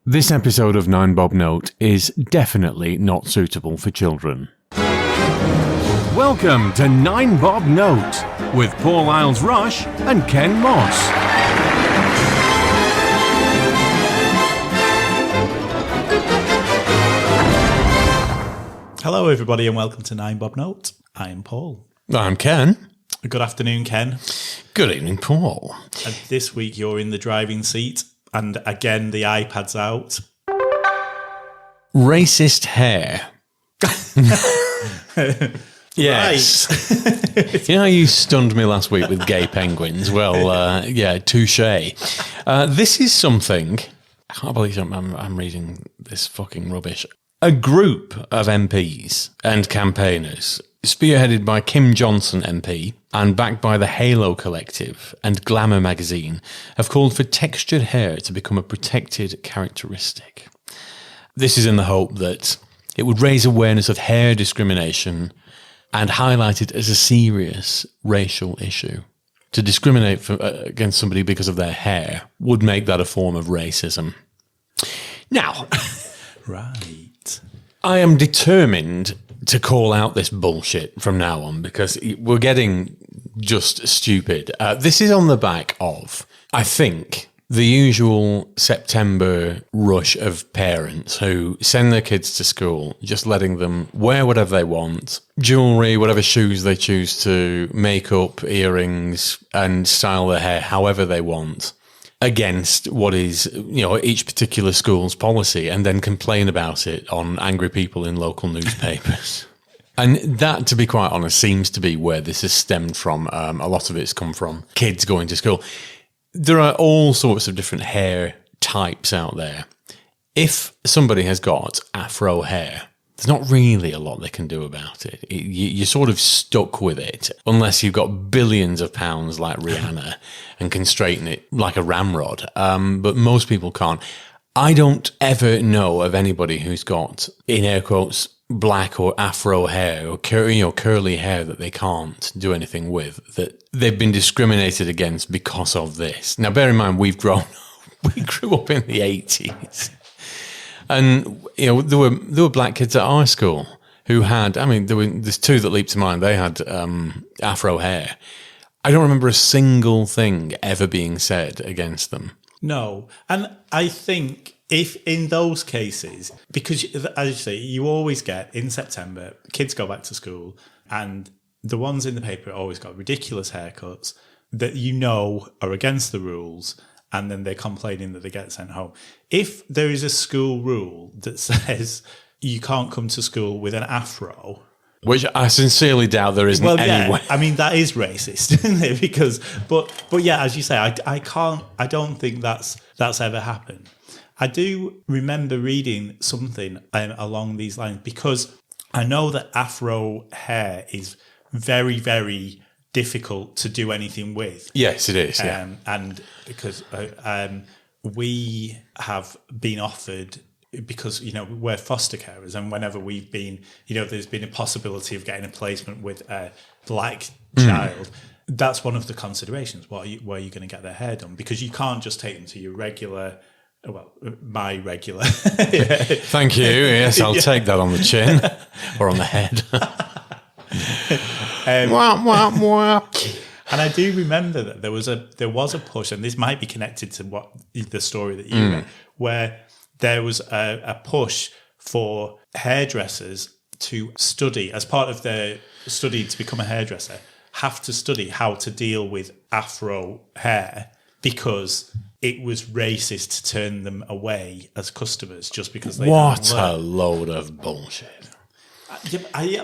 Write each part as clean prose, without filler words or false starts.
This episode of 9 Bob Note is definitely not suitable for children. Welcome to 9 Bob Note with Paul Isles-Rush and Ken Moss. Hello everybody and welcome to 9 Bob Note. I am Paul. I'm Ken. Good afternoon, Ken. Good evening, Paul. And this week you're in the driving seat and again the iPad's out. Racist hair. Yes. Right. You know how you stunned me last week with gay penguins? Well, yeah, touche. This is something... I can't believe I'm reading this fucking rubbish. A group of MPs and campaigners, spearheaded by Kim Johnson MP and backed by the Halo Collective and Glamour magazine, have called for textured hair to become a protected characteristic. This is in the hope that it would raise awareness of hair discrimination and highlight it as a serious racial issue. To discriminate against somebody because of their hair would make that a form of racism. Now... Right. I am determined to call out this bullshit from now on because we're getting just stupid. This is on the back of, I think, the usual September rush of parents who send their kids to school, just letting them wear whatever they want, jewellery, whatever shoes they choose to, makeup, earrings, and style their hair however they want, against what is, each particular school's policy, and then complain about it on angry people in local newspapers. And that, to be quite honest, seems to be where this has stemmed from. A lot of it's come from kids going to school. There are all sorts of different hair types out there. If somebody has got afro hair, there's not really a lot they can do about it. You're sort of stuck with it unless you've got billions of pounds like Rihanna and can straighten it like a ramrod. But most people can't. I don't ever know of anybody who's got, in air quotes, black or afro hair or curly hair that they can't do anything with, that they've been discriminated against because of this. Now, bear in mind, we grew up in the 80s. And, there were black kids at our school who had, there's two that leap to mind. They had afro hair. I don't remember a single thing ever being said against them. No. And I think if in those cases, because as you say, you always get in September, kids go back to school and the ones in the paper always got ridiculous haircuts that are against the rules. And then they're complaining that they get sent home. If there is a school rule that says you can't come to school with an afro... Which I sincerely doubt there isn't anyway. That is racist, isn't it? Because, but yeah, as you say, I don't think that's ever happened. I do remember reading something along these lines because I know that afro hair is very, very difficult to do anything with. Yes, it is. Yeah. And because we have been offered, because we're foster carers, and whenever we've been, there's been a possibility of getting a placement with a black child. That's one of the considerations. Where are you going to get their hair done? Because you can't just take them to your regular. Well, my regular. Thank you. Yes, I'll take that on the chin or on the head. And I do remember that there was a push, and this might be connected to what the story that you read, where there was a push for hairdressers to study, as part of their study to become a hairdresser, have to study how to deal with afro hair because it was racist to turn them away as customers just because they What a load of bullshit.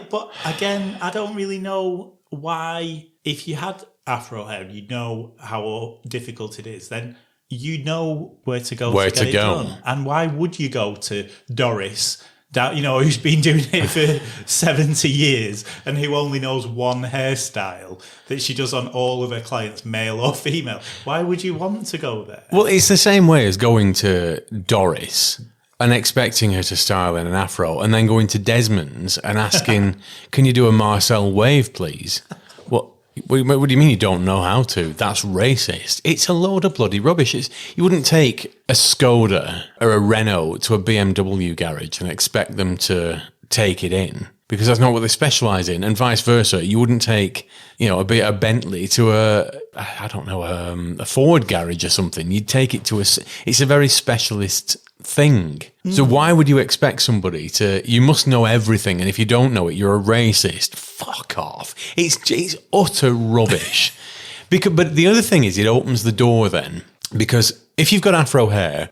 But again, I don't really know why. If you had afro hair, you know how difficult it is. Then you know where to go to get it done. And why would you go to Doris, who's been doing it for 70 years and who only knows one hairstyle that she does on all of her clients, male or female? Why would you want to go there? Well, it's the same way as going to Doris and expecting her to style in an afro and then going to Desmond's and asking, can you do a Marcel wave, please? Well, What do you mean you don't know how to? That's racist. It's a load of bloody rubbish. You wouldn't take a Skoda or a Renault to a BMW garage and expect them to take it in, because that's not what they specialise in, and vice versa. You wouldn't take, a Bentley to a Ford garage or something. You'd take it to it's a very specialist thing. So why would you expect somebody you must know everything, and if you don't know it, you're a racist. Fuck off. It's utter rubbish. But the other thing is, it opens the door then, because if you've got afro hair,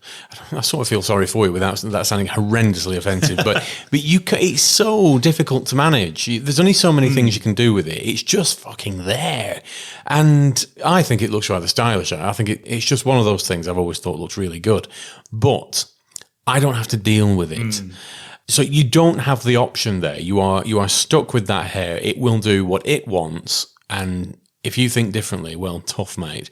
I sort of feel sorry for you without that sounding horrendously offensive, but it's so difficult to manage. There's only so many things you can do with it. It's just fucking there. And I think it looks rather stylish. I think it's just one of those things I've always thought looks really good. But I don't have to deal with it. So you don't have the option there. You are stuck with that hair. It will do what it wants, and if you think differently, well, tough, mate.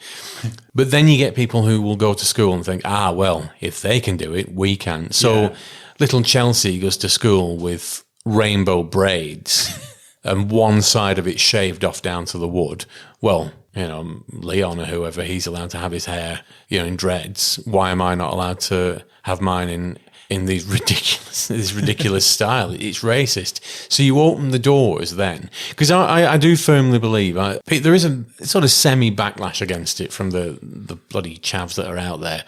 But then you get people who will go to school and think, well, if they can do it, we can. So little Chelsea goes to school with rainbow braids and one side of it shaved off down to the wood. Well, Leon or whoever, he's allowed to have his hair, in dreads. Why am I not allowed to have mine in this ridiculous style? It's racist. So you open the doors then, because I do firmly believe there is a sort of semi-backlash against it from the bloody chavs that are out there.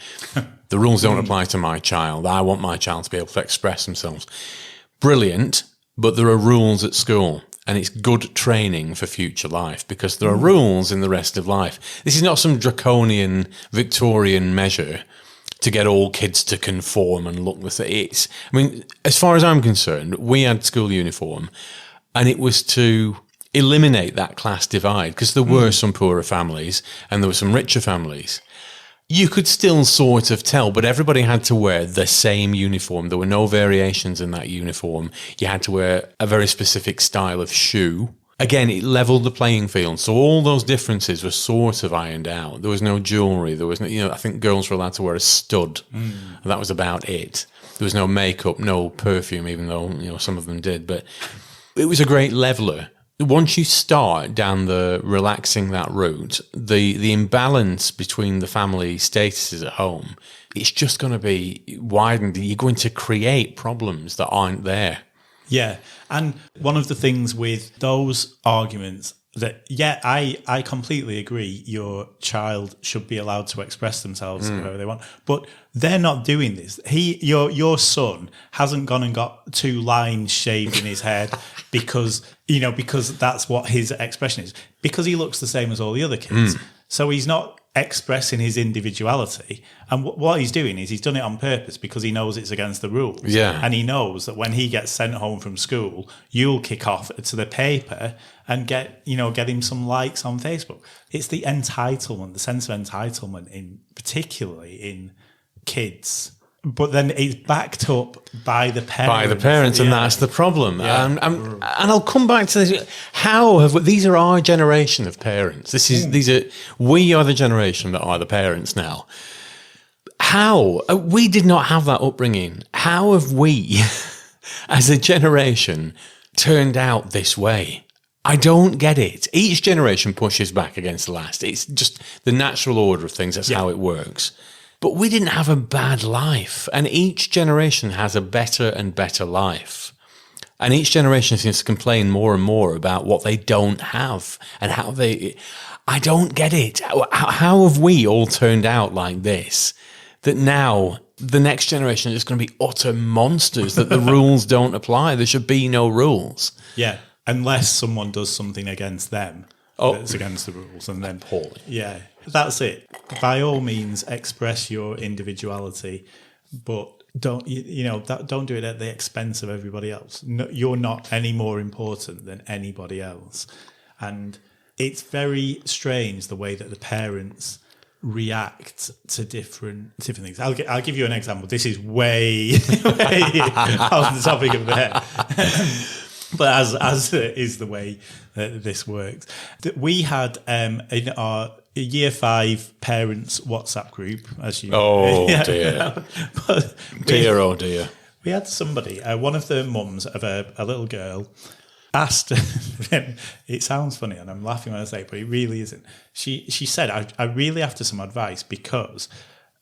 The rules don't apply to my child. I want my child to be able to express themselves. Brilliant, but there are rules at school. And it's good training for future life, because there are rules in the rest of life. This is not some draconian Victorian measure to get all kids to conform and look the same. As far as I'm concerned, we had school uniform, and it was to eliminate that class divide, because there were some poorer families and there were some richer families. You could still sort of tell, but everybody had to wear the same uniform. There were no variations in that uniform. You had to wear a very specific style of shoe. Again, it leveled the playing field. So all those differences were sort of ironed out. There was no jewellery. There was no, I think girls were allowed to wear a stud. And that was about it. There was no makeup, no perfume, even though, some of them did. But it was a great leveller. Once you start down the relaxing that route, the imbalance between the family statuses at home, it's just going to be widened. You're going to create problems that aren't there. Yeah. And one of the things with those arguments that, I completely agree, your child should be allowed to express themselves however they want, but they're not doing this. Your son hasn't gone and got 2 lines shaved in his head because that's what his expression is, because he looks the same as all the other kids. So he's not expressing his individuality. And what he's doing is he's done it on purpose, because he knows it's against the rules. Yeah. And he knows that when he gets sent home from school, you'll kick off to the paper and get him some likes on Facebook. It's the entitlement, the sense of entitlement, particularly in kids. But then it's backed up by the parents. And that's the problem. Yeah. And I'll come back to this. These are our generation of parents. We are the generation that are the parents now. How? We did not have that upbringing. How have we, as a generation, turned out this way? I don't get it. Each generation pushes back against the last. It's just the natural order of things. That's how it works. But we didn't have a bad life, and each generation has a better and better life. And each generation seems to complain more and more about what they don't have and I don't get it. How have we all turned out like this, that now the next generation is going to be utter monsters, that the rules don't apply? There should be no rules. Yeah, unless someone does something against them. That's against the rules, and then appalling. Yeah, that's it. By all means, express your individuality, but don't do it at the expense of everybody else. No, you're not any more important than anybody else, and it's very strange the way that the parents react to different things. I'll give you an example. This is way off the topic of the hair. But as is the way that this works, that we had in our Year 5 parents WhatsApp group, as you know. Dear. Dear. We had somebody, one of the mums of a little girl asked, it sounds funny and I'm laughing when I say it, but it really isn't. She said, I really after some advice because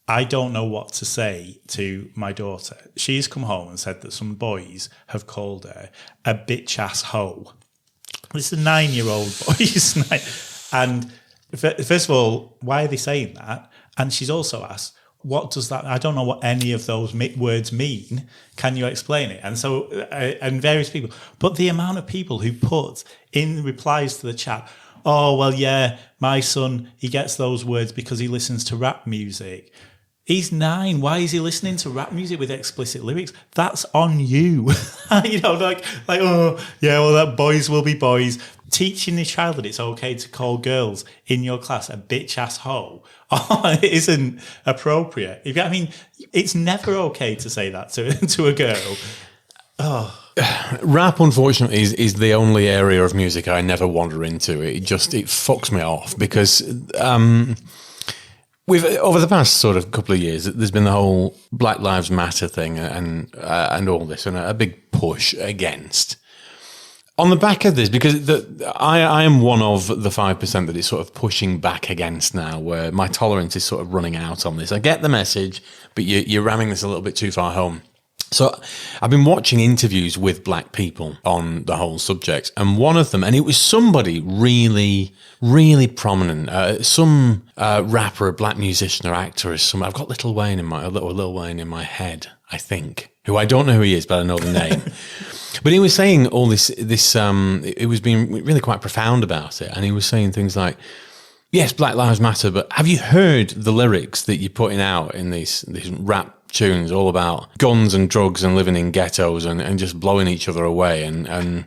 I don't know what to say to my daughter. She's come home and said that some boys have called her a bitch ass hoe. This is a 9-year-old boy. And first of all, why are they saying that? And she's also asked, what does that, I don't know what any of those words mean. Can you explain it? And so, and various people, but the amount of people who put in replies to the chat, oh, well, yeah, my son, he gets those words because he listens to rap music. He's 9. Why is he listening to rap music with explicit lyrics? That's on you. Like, oh, yeah, well, that boys will be boys. Teaching the child that it's okay to call girls in your class a bitch ass hoe it isn't appropriate. I mean, it's never okay to say that to a girl. Oh. Rap, unfortunately, is the only area of music I never wander into. It fucks me off because over the past sort of couple of years, there's been the whole Black Lives Matter thing and all this, and a big push against. On the back of this, because I am one of the 5% that is sort of pushing back against now, where my tolerance is sort of running out on this. I get the message, but you're ramming this a little bit too far home. So I've been watching interviews with black people on the whole subject, and one of them, and it was somebody really, really prominent, some rapper, a black musician or actor, or some. I've got Lil Wayne in my head, I think, who I don't know who he is, but I know the name. But he was saying all this. It was being really quite profound about it, and he was saying things like, "Yes, Black Lives Matter, but have you heard the lyrics that you're putting out in these rap tunes all about guns and drugs and living in ghettos and just blowing each other away and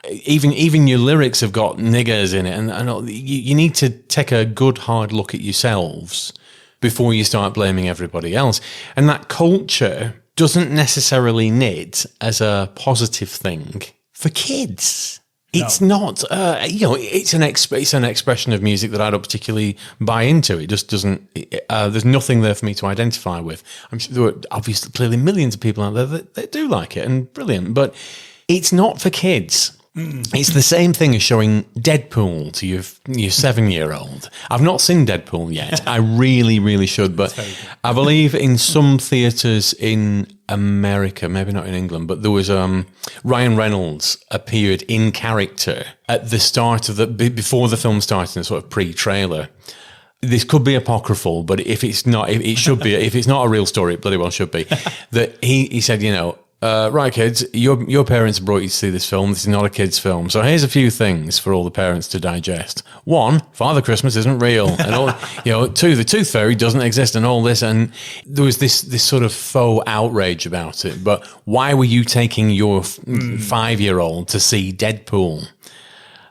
even your lyrics have got niggers in it and you need to take a good hard look at yourselves before you start blaming everybody else." And that culture doesn't necessarily knit as a positive thing for kids. It's not, it's an expression of music that I don't particularly buy into. It just doesn't, there's nothing there for me to identify with. I'm sure there are obviously clearly millions of people out there that do like it and brilliant, but it's not for kids. It's the same thing as showing Deadpool to your 7-year-old. I've not seen Deadpool yet. I really, really should. But I believe in some theatres in America, maybe not in England, but there was Ryan Reynolds appeared in character at the start of before the film started, in a sort of pre-trailer. This could be apocryphal, but if it's not, it should be. If it's not a real story, it bloody well should be. That he said, right, kids, your parents brought you to see this film. This is not a kid's film. So here's a few things for all the parents to digest. 1, Father Christmas isn't real. And all, 2, the Tooth Fairy doesn't exist and all this. And there was this sort of faux outrage about it. But why were you taking your 5-year-old to see Deadpool?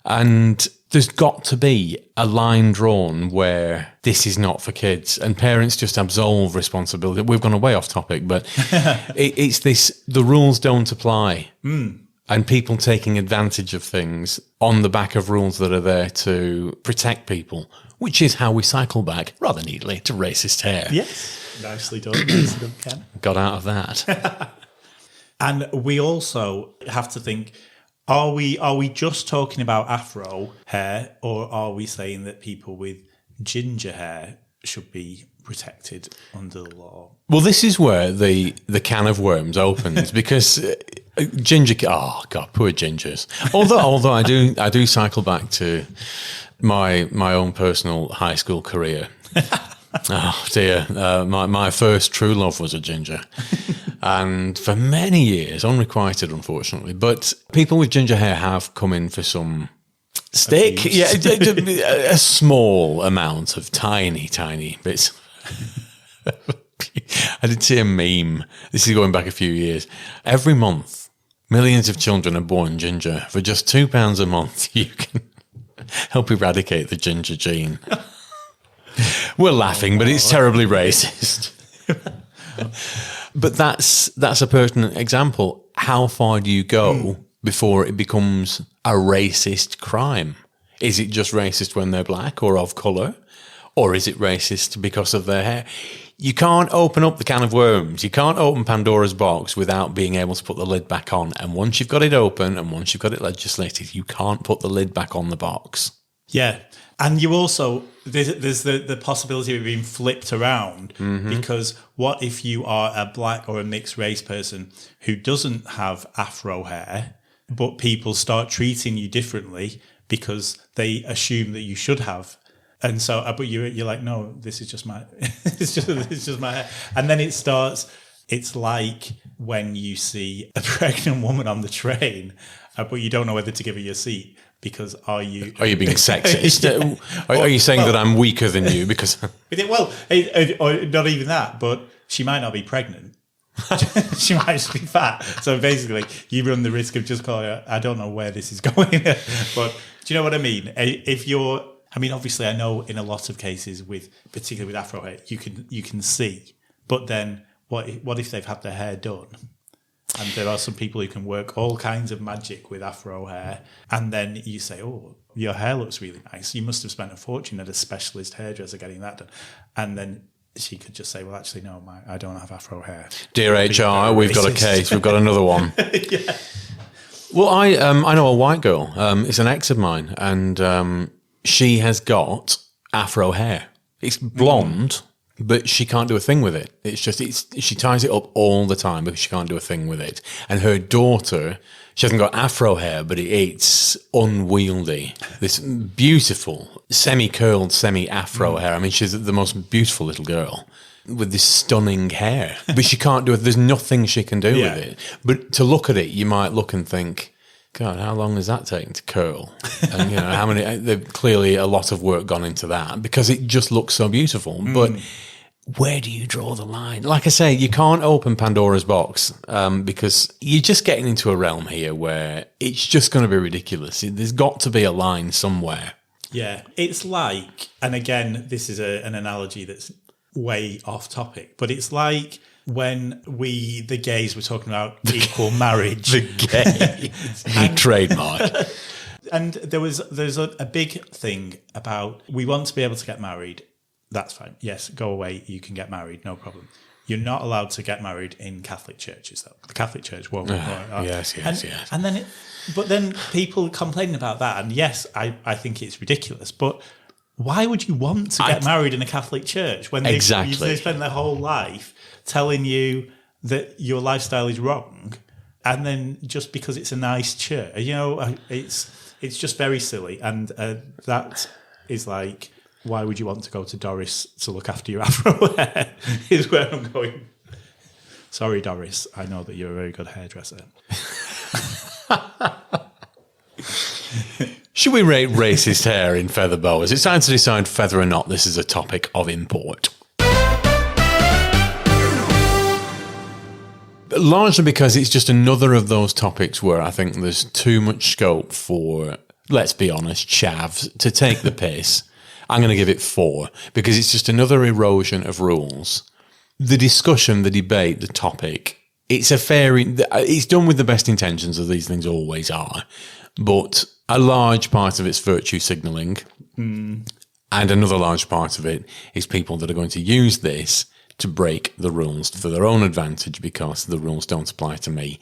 And there's got to be a line drawn where this is not for kids and parents just absolve responsibility. We've gone way off topic, but it's this, the rules don't apply and people taking advantage of things on the back of rules that are there to protect people, which is how we cycle back rather neatly to racist hair. Yes, nicely done, Ken. Got out of that. And we also have to think, Are we just talking about afro hair, or are we saying that people with ginger hair should be protected under the law? Well, this is where the can of worms opens because ginger. Oh God, poor gingers. Although I do cycle back to my own personal high school career. Oh dear, my first true love was a ginger. And for many years, unrequited, unfortunately. But people with ginger hair have come in for some stick. Yeah, a small amount of tiny bits. I did see a meme. This is going back a few years. Every month, millions of children are born ginger. For just £2 a month, you can help eradicate the ginger gene. We're laughing, but it's terribly racist. But that's a pertinent example. How far do you go before it becomes a racist crime? Is it just racist when they're black or of colour? Or is it racist because of their hair? You can't open up the can of worms. You can't open Pandora's box without being able to put the lid back on. And once you've got it open and once you've got it legislated, you can't put the lid back on the box. Yeah. And you also, there's the possibility of it being flipped around, because what if you are a black or a mixed race person who doesn't have afro hair, but people start treating you differently because they assume that you should have. And so, but you're like, no, this is just my, it's just my hair. And then it's like when you see a pregnant woman on the train, but you don't know whether to give her your seat. Because are you being sexist? Yeah. Are you saying that I'm weaker than you? Because well, or not even that, but she might not be pregnant. She might just be fat. So basically, you run the risk of just calling her, I don't know where this is going. But do you know what I mean? Obviously, I know in a lot of cases, particularly with afro hair, you can see. But then, what if they've had their hair done? And there are some people who can work all kinds of magic with afro hair. And then you say, oh, your hair looks really nice. You must have spent a fortune at a specialist hairdresser getting that done. And then she could just say, well, actually, no, I don't have afro hair. Dear HR, we've got a case. We've got another one. Yeah. Well, I know a white girl. It's an ex of mine. And she has got afro hair. It's blonde. But she can't do a thing with it. She ties it up all the time because she can't do a thing with it. And her daughter, she hasn't got afro hair, but it's unwieldy. This beautiful, semi-curled, semi-afro hair. I mean, she's the most beautiful little girl with this stunning hair. But she can't do it. There's nothing she can do with it. But to look at it, you might look and think, God, how long has that taken to curl? And, how many, there's clearly a lot of work gone into that because it just looks so beautiful. But where do you draw the line? Like I say, you can't open Pandora's box because you're just getting into a realm here where it's just going to be ridiculous. There's got to be a line somewhere. Yeah, it's like, and again, this is an analogy that's way off topic, but it's like when the gays were talking about equal marriage. The gays. Trademark. And there's a big thing about we want to be able to get married. That's fine. Yes, go away. You can get married. No problem. You're not allowed to get married in Catholic churches, though. The Catholic Church won't. Yes. And then, but then people complaining about that. And yes, I think it's ridiculous. But why would you want to get married in a Catholic church when they spend their whole life telling you that your lifestyle is wrong, and then just because it's a nice church, it's just very silly. And that is like, why would you want to go to Doris to look after your afro hair? Is where I'm going. Sorry, Doris. I know that you're a very good hairdresser. Should we rate racist hair in feather boas? It's time to decide whether or not this is a topic of import. Largely because it's just another of those topics where I think there's too much scope for, let's be honest, chavs to take the piss. I'm going to give it 4 because it's just another erosion of rules. The discussion, the debate, the topic, it's done with the best intentions, as these things always are. But a large part of it's virtue signalling. And another large part of it is people that are going to use this to break the rules for their own advantage because the rules don't apply to me.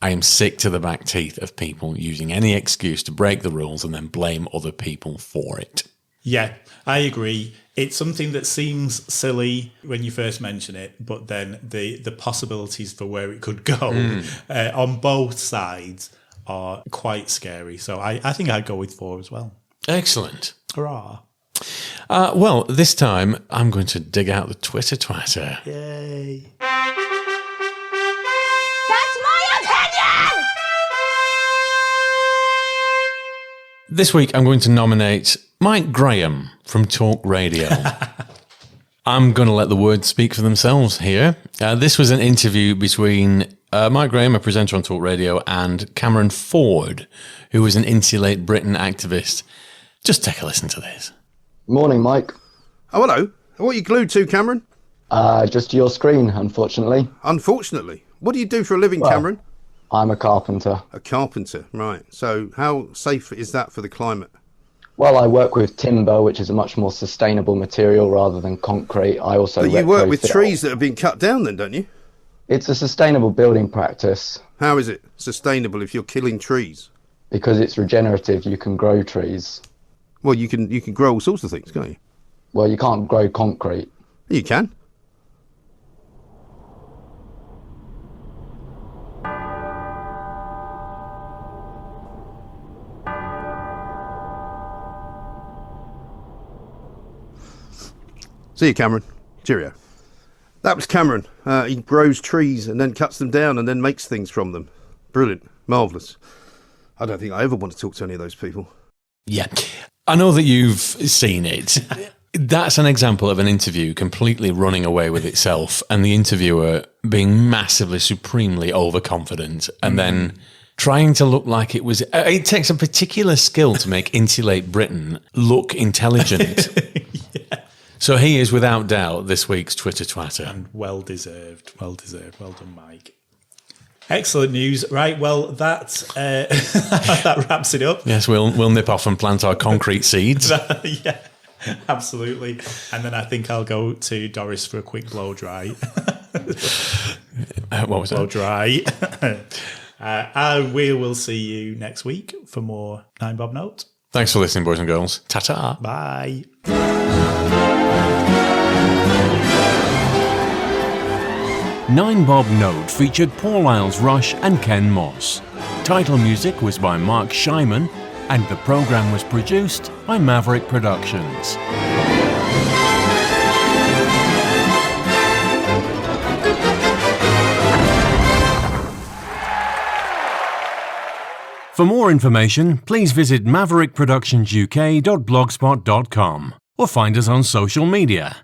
I am sick to the back teeth of people using any excuse to break the rules and then blame other people for it. Yeah, I agree. It's something that seems silly when you first mention it, but then the possibilities for where it could go on both sides are quite scary. So I think I'd go with 4 as well. Excellent. Hurrah. Well, this time I'm going to dig out the Twitter twatter. Yay. That's my opinion! This week I'm going to nominate Mike Graham from Talk Radio. I'm going to let the words speak for themselves here. This was an interview between Mike Graham, a presenter on Talk Radio, and Cameron Ford, who was an Insulate Britain activist. Just take a listen to this. Morning, Mike. Oh, hello. What are you glued to, Cameron? Just your screen, unfortunately. Unfortunately? What do you do for a living, Cameron? I'm a carpenter. A carpenter, right. So how safe is that for the climate? Well, I work with timber, which is a much more sustainable material rather than concrete. I also But you work with retrofit- trees that have been cut down then, don't you? It's a sustainable building practice How is it sustainable if you're killing trees? because it's regenerative. You can grow trees. Well, you can grow all sorts of things, can't you? Well, you can't grow concrete. You can. See you, Cameron. Cheerio. That was Cameron. He grows trees and then cuts them down and then makes things from them. Brilliant. Marvellous. I don't think I ever want to talk to any of those people. Yeah. I know that you've seen it. That's an example of an interview completely running away with itself and the interviewer being massively, supremely overconfident and then trying to look like it was... It takes a particular skill to make Insulate Britain look intelligent. Yeah. So he is, without doubt, this week's Twitter twatter. And well deserved. Well deserved. Well done, Mike. Excellent news. Right, well, that that wraps it up. Yes, we'll nip off and plant our concrete seeds. Yeah, absolutely. And then I think I'll go to Doris for a quick blow dry. What was Blow that? dry. We will see you next week for more 9 Bob Note. Thanks for listening, boys and girls. Ta-ta. Bye. 9 Bob Note featured Paul Isles-Rush and Ken Moss. Title music was by Mark Shyman, and the programme was produced by Maverick Productions. For more information, please visit maverickproductionsuk.blogspot.com or find us on social media.